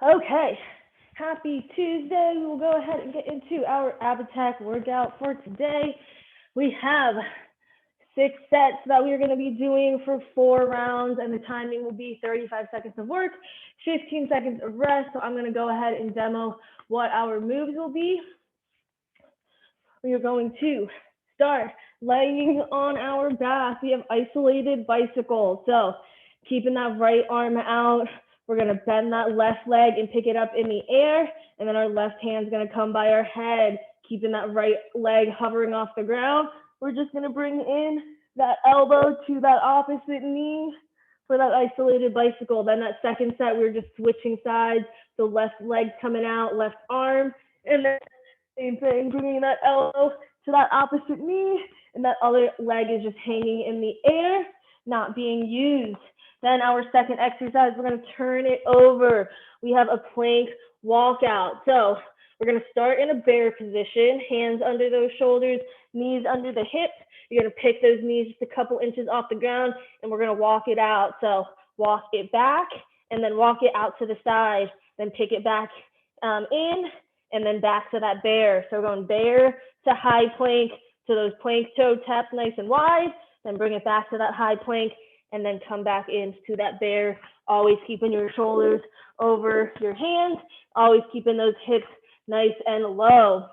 Okay, happy Tuesday. We will go ahead and get into our ab attack workout for today. We have 6 sets that we are going to be doing for 4 rounds, and the timing will be 35 seconds of work, 15 seconds of rest. So I'm going to go ahead and demo what our moves will be. We are going to start laying on our back. We have isolated bicycle. So keeping that right arm out, we're going to bend that left leg and pick it up in the air, and then our left hand's going to come by our head, keeping that right leg hovering off the ground. We're just going to bring in that elbow to that opposite knee for that isolated bicycle. Then that second set, we're just switching sides. So left leg coming out, left arm, and then same thing, bringing that elbow to that opposite knee, and that other leg is just hanging in the air, not being used. Then our second exercise, we're going to turn it over. We have a plank walkout. So we're going to start in a bear position, hands under those shoulders, knees under the hips. You're going to pick those knees just a couple inches off the ground, and we're going to walk it out. So walk it back, and then walk it out to the side, then pick it back in, and then back to that bear. So we're going bear to high plank, to those plank toe taps nice and wide, then bring it back to that high plank, and then come back into that bear, always keeping your shoulders over your hands, always keeping those hips nice and low.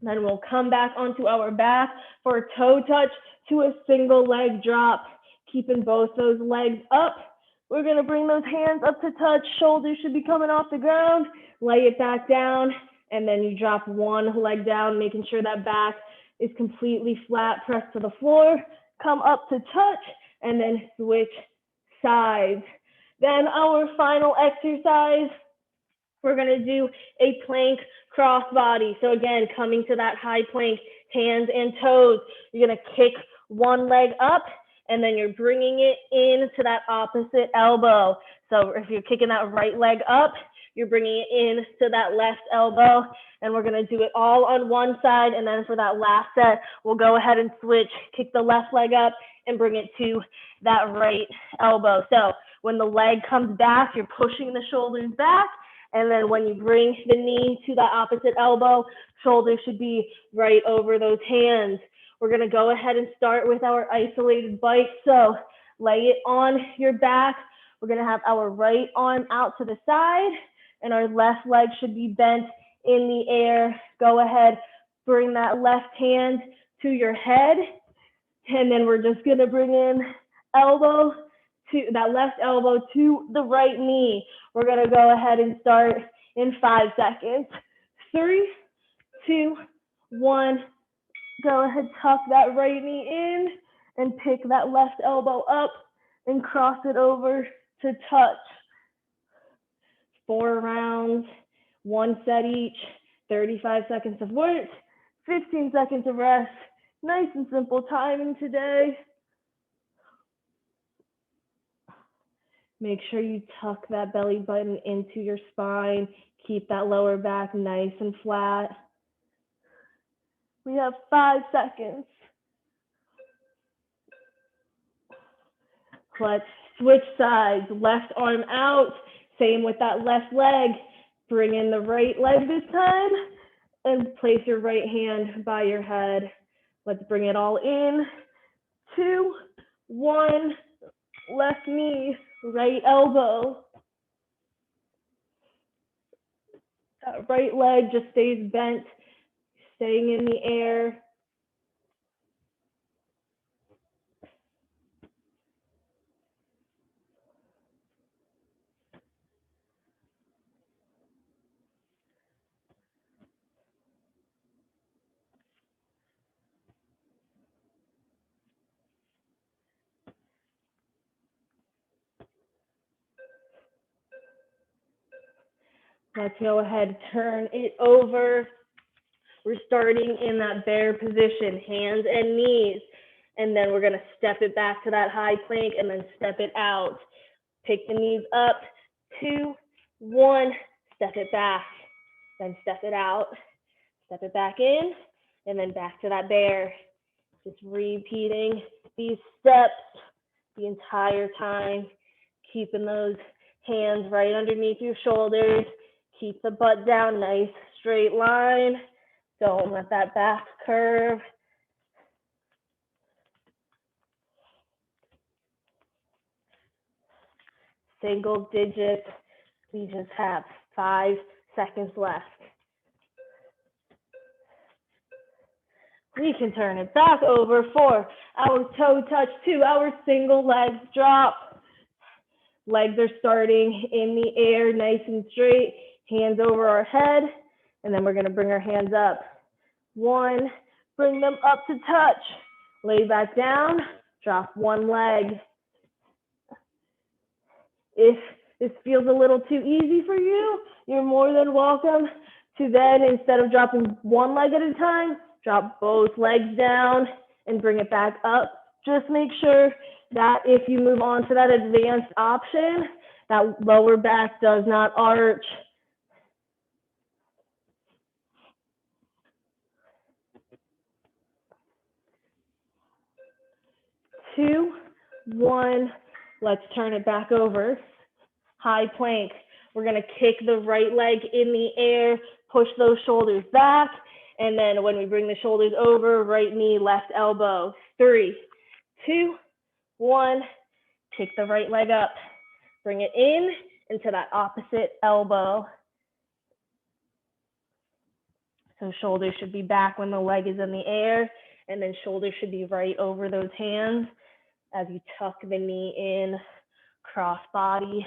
Then we'll come back onto our back for a toe touch to a single leg drop, keeping both those legs up. We're going to bring those hands up to touch, shoulders should be coming off the ground, lay it back down, and then you drop one leg down, making sure that back is completely flat, press to the floor, come up to touch, and then switch sides. Then our final exercise, we're going to do a plank cross body. So again, coming to that high plank, hands and toes. You're going to kick one leg up, and then you're bringing it into that opposite elbow. So if you're kicking that right leg up, you're bringing it in to that left elbow, and we're going to do it all on one side. And then for that last set, we'll go ahead and switch, kick the left leg up and bring it to that right elbow. So when the leg comes back, you're pushing the shoulders back. And then when you bring the knee to that opposite elbow, shoulders should be right over those hands. We're going to go ahead and start with our isolated bike. So lay it on your back. We're going to have our right arm out to the side, and our left leg should be bent in the air. Go ahead, bring that left hand to your head, and then we're just going to bring in elbow to that left elbow to the right knee. We're going to go ahead and start in 5 seconds. 3, 2, 1. Go ahead, tuck that right knee in and pick that left elbow up and cross it over to touch. 4 rounds, 1 set each, 35 seconds of work, 15 seconds of rest. Nice and simple timing today. Make sure you tuck that belly button into your spine. Keep that lower back nice and flat. We have 5 seconds. Let's switch sides. Left arm out. Same with that left leg. Bring in the right leg this time and place your right hand by your head. Let's bring it all in. 2, 1. Left knee, right elbow. That right leg just stays bent, staying in the air. Let's go ahead, turn it over. We're starting in that bear position, hands and knees. And then we're going to step it back to that high plank and then step it out. Pick the knees up. 2, 1. Step it back. Then step it out. Step it back in. And then back to that bear. Just repeating these steps the entire time. Keeping those Hands right underneath your shoulders. Keep the butt down, nice straight line. Don't let that back curve. Single digits. We just have 5 seconds left. We can turn it back over for our toe touch to our single legs drop. Legs are starting in the air, nice and straight. Hands over our head, and then we're going to bring our hands up. 1, bring them up to touch. Lay back down, drop one leg. If this feels a little too easy for you, you're more than welcome to then, instead of dropping one leg at a time, drop both legs down and bring it back up. Just make sure that if you move on to that advanced option, that lower back does not arch. 2, 1, let's turn it back over. High plank. We're going to kick the right leg in the air, push those shoulders back, and then when we bring the shoulders over, right knee, left elbow. 3, 2, 1, kick the right leg up. Bring it in into that opposite elbow. So shoulders should be back when the leg is in the air, and then shoulders should be right over those hands as you tuck the knee in, cross body.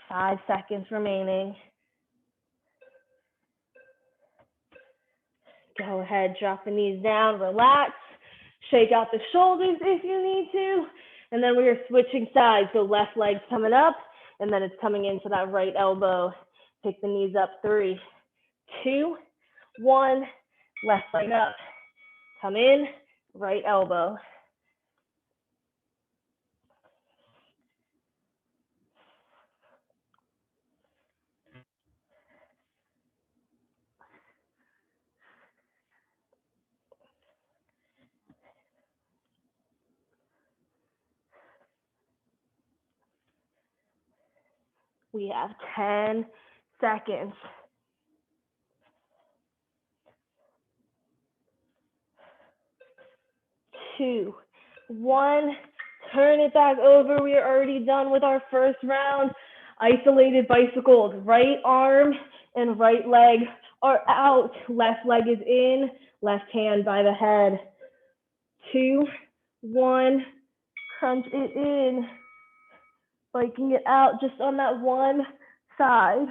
Five seconds remaining. Go ahead, drop the knees down, relax. Shake out the shoulders if you need to. And then we are switching sides. So left leg's coming up, and then it's coming into that right elbow. Pick the knees up. 3, 2, 1. Left leg up. Come in, right elbow. We have 10 seconds. 2, 1. Turn it back over. We are already done with our first round. Isolated bicycles. Right arm and right leg are out. Left leg is in. Left hand by the head. 2, 1. Crunch it in. Biking it out just on that one side.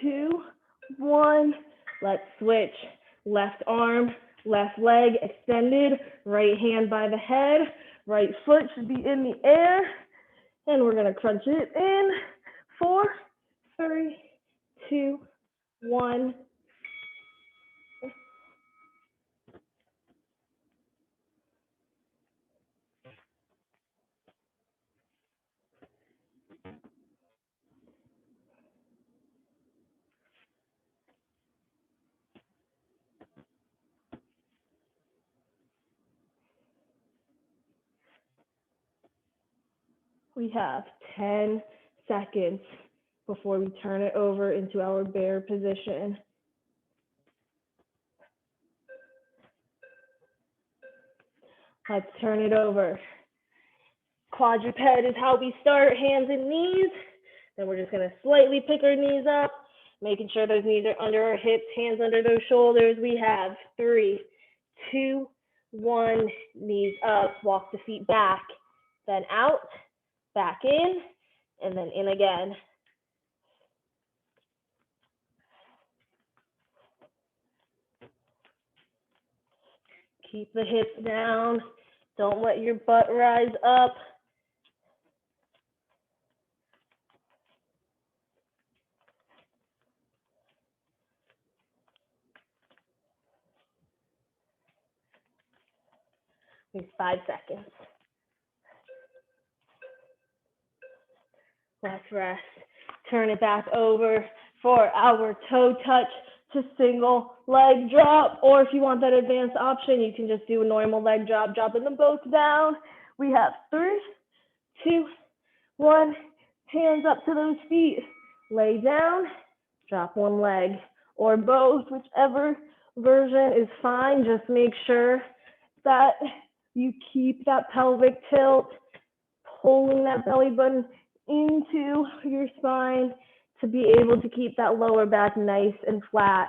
2, 1. Let's switch. Left arm, left leg extended, right hand by the head, right foot should be in the air, and we're gonna crunch it in. 4, 3, 2, 1. We have 10 seconds before we turn it over into our bear position. Let's turn it over. Quadruped is how we start, hands and knees. Then we're just gonna slightly pick our knees up, making sure those knees are under our hips, hands under those shoulders. We have 3, 2, 1, knees up, walk the feet back, then out, back in, and then in again. Keep the hips down. Don't let your butt rise up. Just 5 seconds. Let's rest. Turn it back over for our toe touch to single leg drop. Or if you want that advanced option, you can just do a normal leg drop, dropping them both down. We have 3, 2, 1. Hands up to those feet. Lay down, drop one leg, or both, whichever version is fine. Just make sure that you keep that pelvic tilt, pulling that belly button into your spine to be able to keep that lower back nice and flat.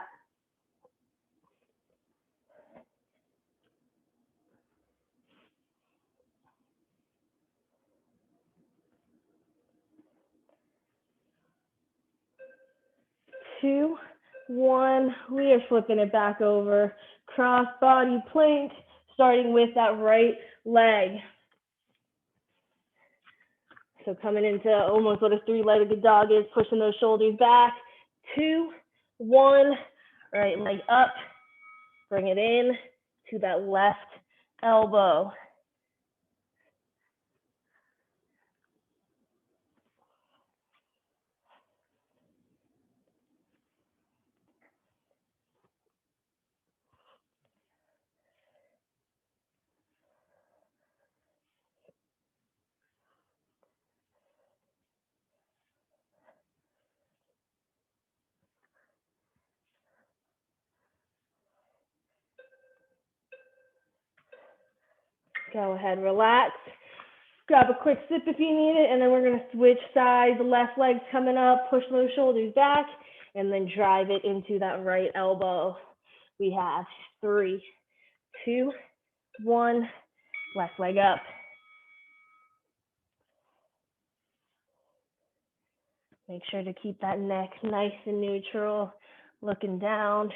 Two, one, we are flipping it back over. Cross body plank, starting with that right leg. So coming into almost what a 3-legged dog is, pushing those shoulders back. 2, 1, right leg up. Bring it in to that left elbow. Go ahead, relax. Grab a quick sip if you need it, and then we're gonna switch sides. The left leg's coming up, push those shoulders back, and then drive it into that right elbow. We have 3, 2, 1, left leg up. Make sure to keep that neck nice and neutral, looking down.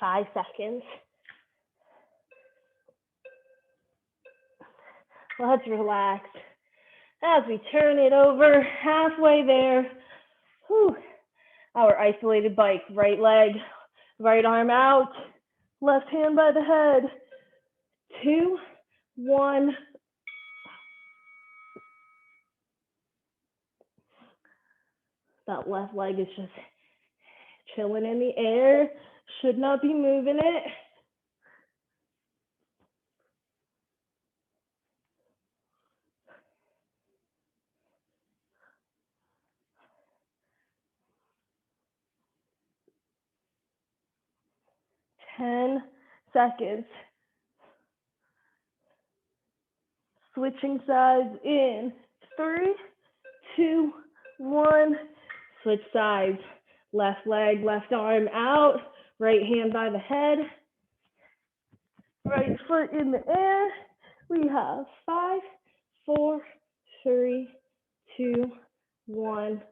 Five seconds. Let's relax. As we turn it over, halfway there, whew, our isolated bike, right leg, right arm out, left hand by the head. 2, 1. That left leg is just chilling in the air, should not be moving it. Ten seconds. Switching sides in 3, 2, 1. Switch sides. Left leg, left arm out. Right hand by the head. Right foot in the air. We have 5, 4, 3, 2, 1.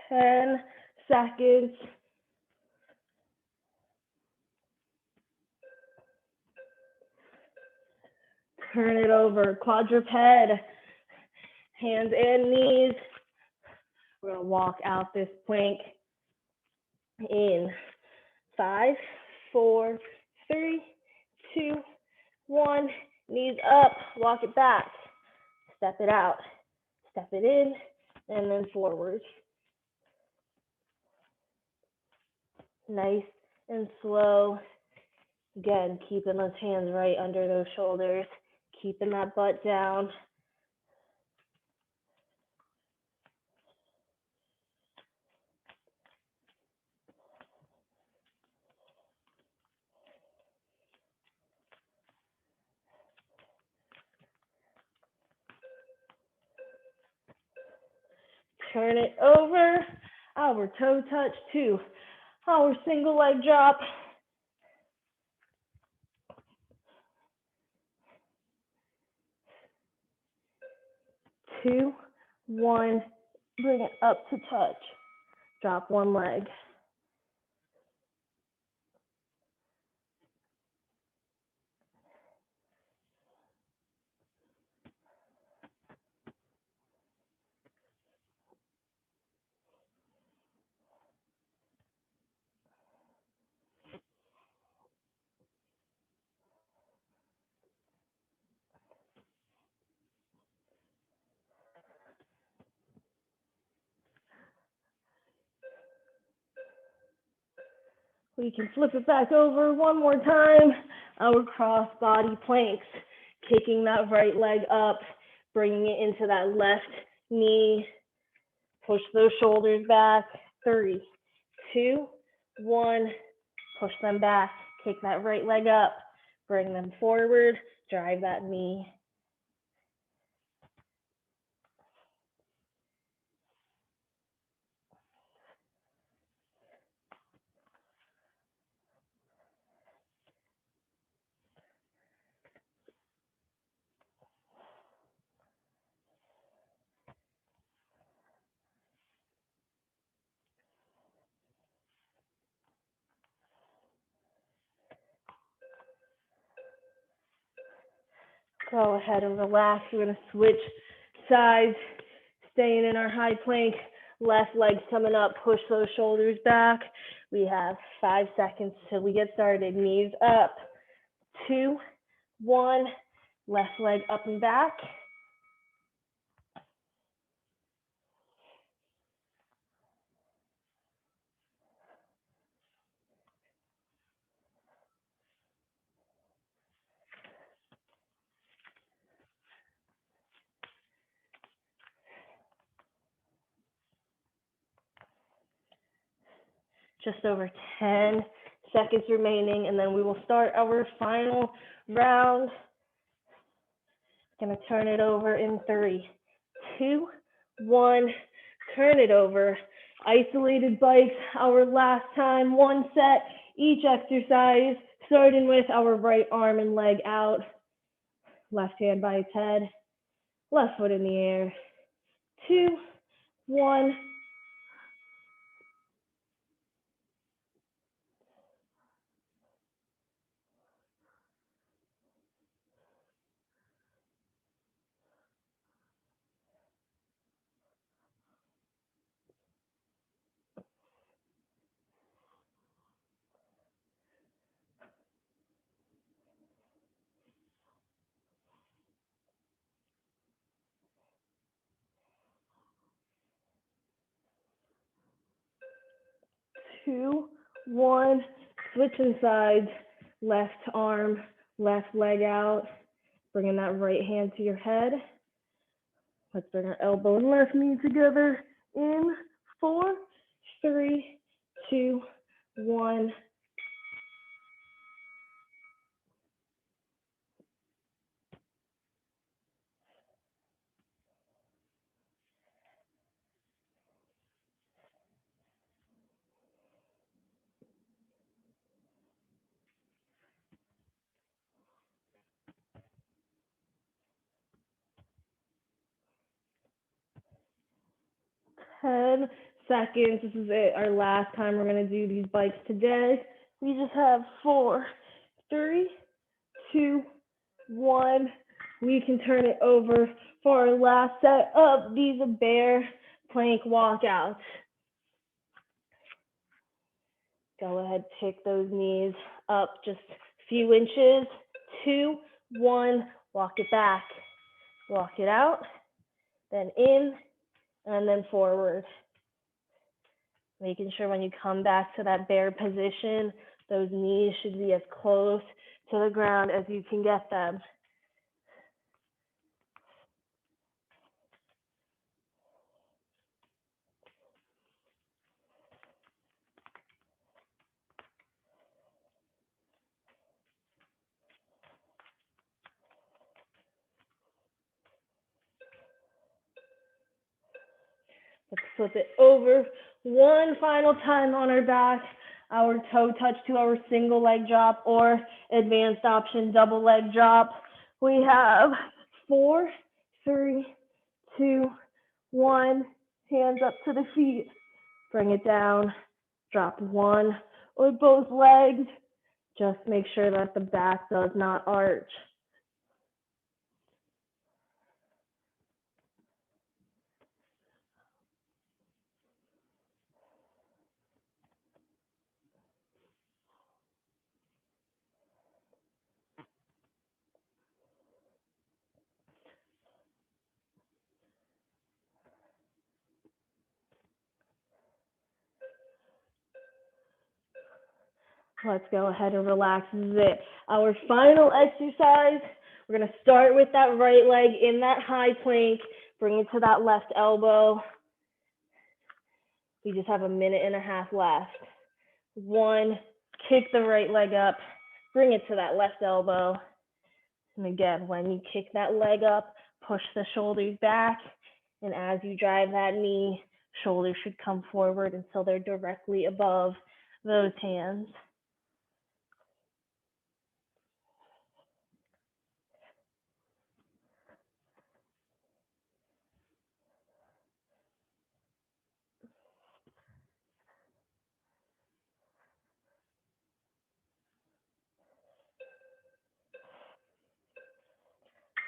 Ten seconds. Turn it over, quadruped, hands and knees. We're gonna walk out this plank in 5, 4, 3, 2, 1. Knees up, walk it back. Step it out, step it in, and then forward. Nice and slow. Again, keeping those hands right under those shoulders, keeping that butt down. Turn it over, our toe touch to our single leg drop. 2, 1, bring it up to touch. Drop one leg. We can flip it back over one more time. Our cross body planks, kicking that right leg up, bringing it into that left knee. Push those shoulders back. 3, 2, 1. Push them back. Kick that right leg up. Bring them forward. Drive that knee. Go ahead and relax. We're going to switch sides, staying in our high plank. Left leg's coming up. Push those shoulders back. We have 5 seconds till we get started. Knees up. 2, 1. Left leg up and back. Just over 10 seconds remaining, and then we will start our final round. Gonna turn it over in 3, 2, 1. Turn it over. Isolated bikes, our last time, 1 set, each exercise, starting with our right arm and leg out, left hand by its head, left foot in the air. 2, 1. 2, 1. Switching sides, left arm, left leg out, bringing that right hand to your head. Let's bring our elbow and left knee together in 4, 3, 2, 1. Ten seconds. This is it. Our last time we're going to do these bikes today. We just have 4, 3, 2, 1. We can turn it over for our last set of these bear plank walkouts. Go ahead, pick those knees up just a few inches. 2, 1. Walk it back. Walk it out. Then in. And then forward. Making sure when you come back to that bear position, Those knees should be as close to the ground as you can get them. Let's flip it over one final time on our back. Our toe touch to our single leg drop or advanced option double leg drop. We have 4, 3, 2, 1. Hands up to the feet. Bring it down. Drop one or both legs. Just make sure that the back does not arch. Let's go ahead and relax. This is it. Our final exercise, we're going to start with that right leg in that high plank. Bring it to that left elbow. We just have a minute and a half left. 1, kick the right leg up. Bring it to that left elbow. And again, when you kick that leg up, push the shoulders back. And as you drive that knee, shoulders should come forward until they're directly above those hands.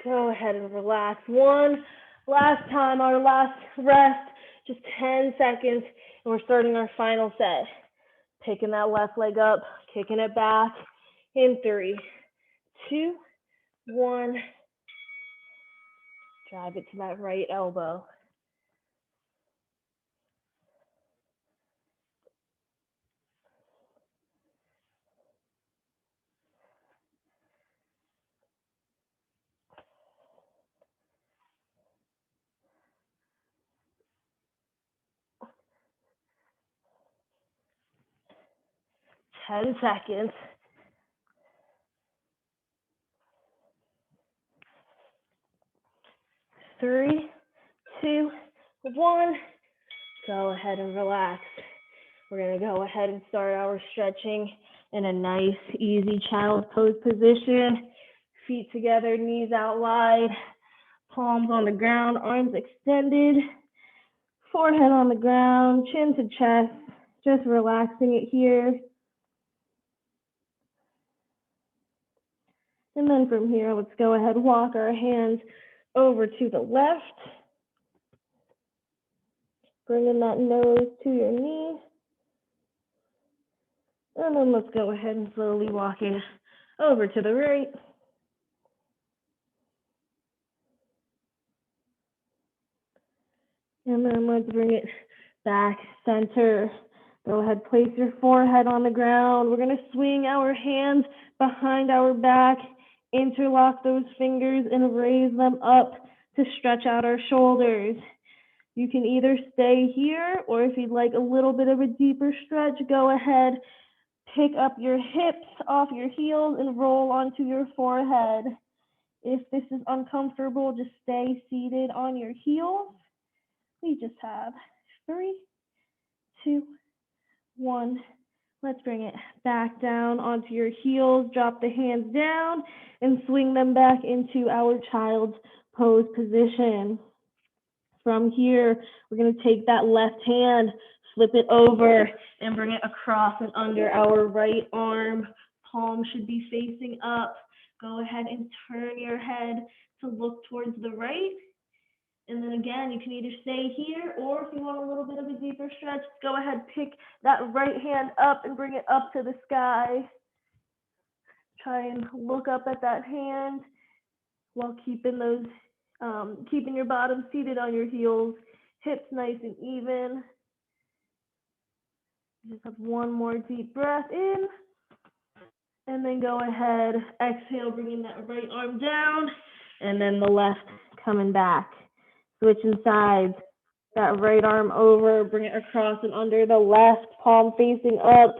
Go ahead and relax. One last time, our last rest, just 10 seconds, and we're starting our final set. Picking that left leg up, kicking it back in 3, 2, 1. Drive it to that right elbow. Ten seconds. 3, 2, 1. Go ahead and relax. We're going to go ahead and start our stretching in a nice, easy child's pose position. Feet together, knees out wide, palms on the ground, arms extended, forehead on the ground, chin to chest, just relaxing it here. And then from here, let's go ahead and walk our hands over to the left. Bringing that nose to your knee. And then let's go ahead and slowly walk it over to the right. And then let's bring it back center. Go ahead, place your forehead on the ground. We're going to swing our hands behind our back, interlock those fingers and raise them up to stretch out our shoulders. You can either stay here, or if you'd like a little bit of a deeper stretch, go ahead, pick up your hips off your heels and roll onto your forehead. If this is uncomfortable, just stay seated on your heels. We just have 3, 2, 1. Let's bring it back down onto your heels. Drop the hands down and swing them back into our child's pose position. From here, we're going to take that left hand, flip it over, and bring it across and under our right arm. Palm should be facing up. Go ahead and turn your head to look towards the right. And then again, you can either stay here, or if you want a little bit of a deeper stretch, go ahead, pick that right hand up and bring it up to the sky. Try and look up at that hand while keeping those, keeping your bottom seated on your heels, hips nice and even. Just have one more deep breath in. And then go ahead, exhale, bringing that right arm down, and then the left coming back. Switching sides, that right arm over, bring it across and under the left, palm facing up,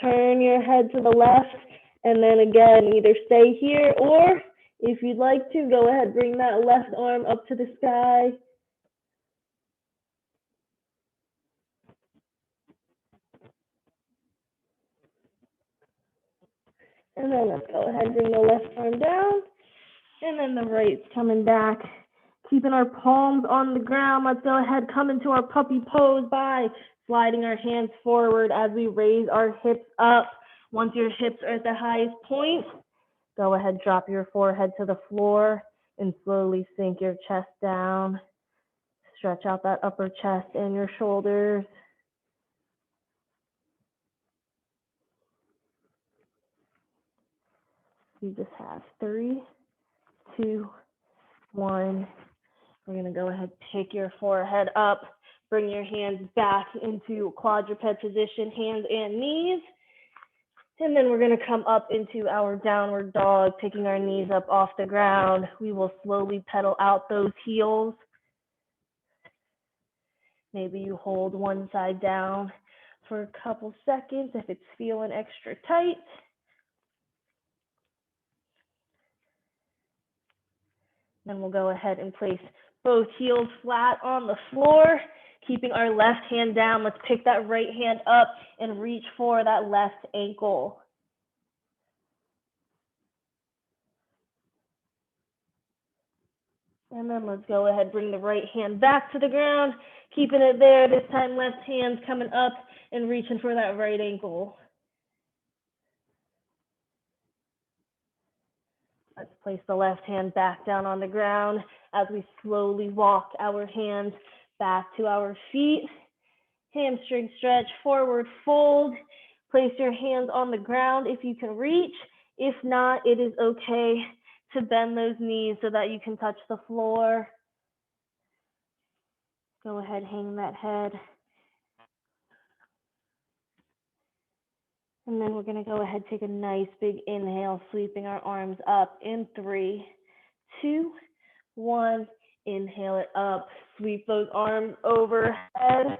turn your head to the left, and then again, either stay here or if you'd like to, go ahead, bring that left arm up to the sky. And then let's go ahead and bring the left arm down. And then the right's coming back. Keeping our palms on the ground. Let's go ahead, come into our puppy pose by sliding our hands forward as we raise our hips up. Once your hips are at the highest point, go ahead, drop your forehead to the floor and slowly sink your chest down. Stretch out that upper chest and your shoulders. You just have 3, 2, 1. We're going to go ahead, pick your forehead up, bring your hands back into quadruped position, hands and knees. And then we're going to come up into our downward dog, picking our knees up off the ground. We will slowly pedal out those heels. Maybe you hold one side down for a couple seconds if it's feeling extra tight. Then we'll go ahead and place both heels flat on the floor, keeping our left hand down. Let's pick that right hand up and reach for that left ankle. And then let's go ahead, bring the right hand back to the ground, keeping it there. This time, left hand's coming up and reaching for that right ankle. Let's place the left hand back down on the ground as we slowly walk our hands back to our feet. Hamstring stretch, forward fold. Place your hands on the ground if you can reach. If not, it is okay to bend those knees so that you can touch the floor. Go ahead, hang that head. And then we're going to go ahead, take a nice big inhale, sweeping our arms up in 3, 2, 1. Inhale it up, sweep those arms overhead.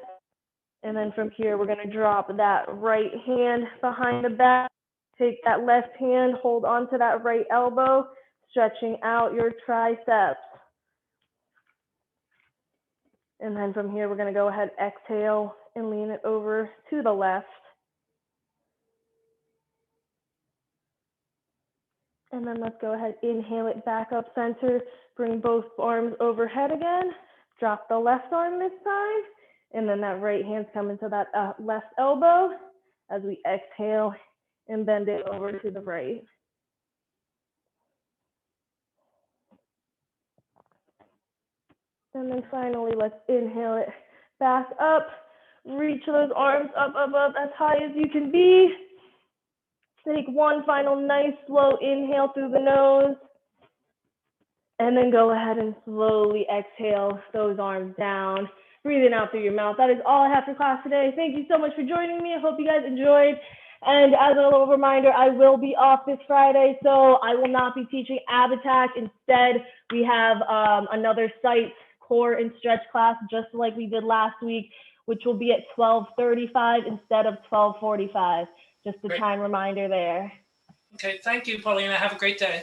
And then from here, we're going to drop that right hand behind the back. Take that left hand, hold on to that right elbow, stretching out your triceps. And then from here, we're going to go ahead, exhale, and lean it over to the left. And then let's go ahead, inhale it back up center, bring both arms overhead again, drop the left arm this time, and then that right hand's coming to that left elbow as we exhale and bend it over to the right. And then finally, let's inhale it back up, reach those arms up, up, up, as high as you can be. Take one final nice slow inhale through the nose. And then go ahead and slowly exhale those arms down, breathing out through your mouth. That is all I have for class today. Thank you so much for joining me. I hope you guys enjoyed. And as a little reminder, I will be off this Friday, so I will not be teaching ab attack. Instead, we have another site core and stretch class, just like we did last week, which will be at 12:35 instead of 12:45. Just a time reminder there. Okay, thank you, Paulina. Have a great day.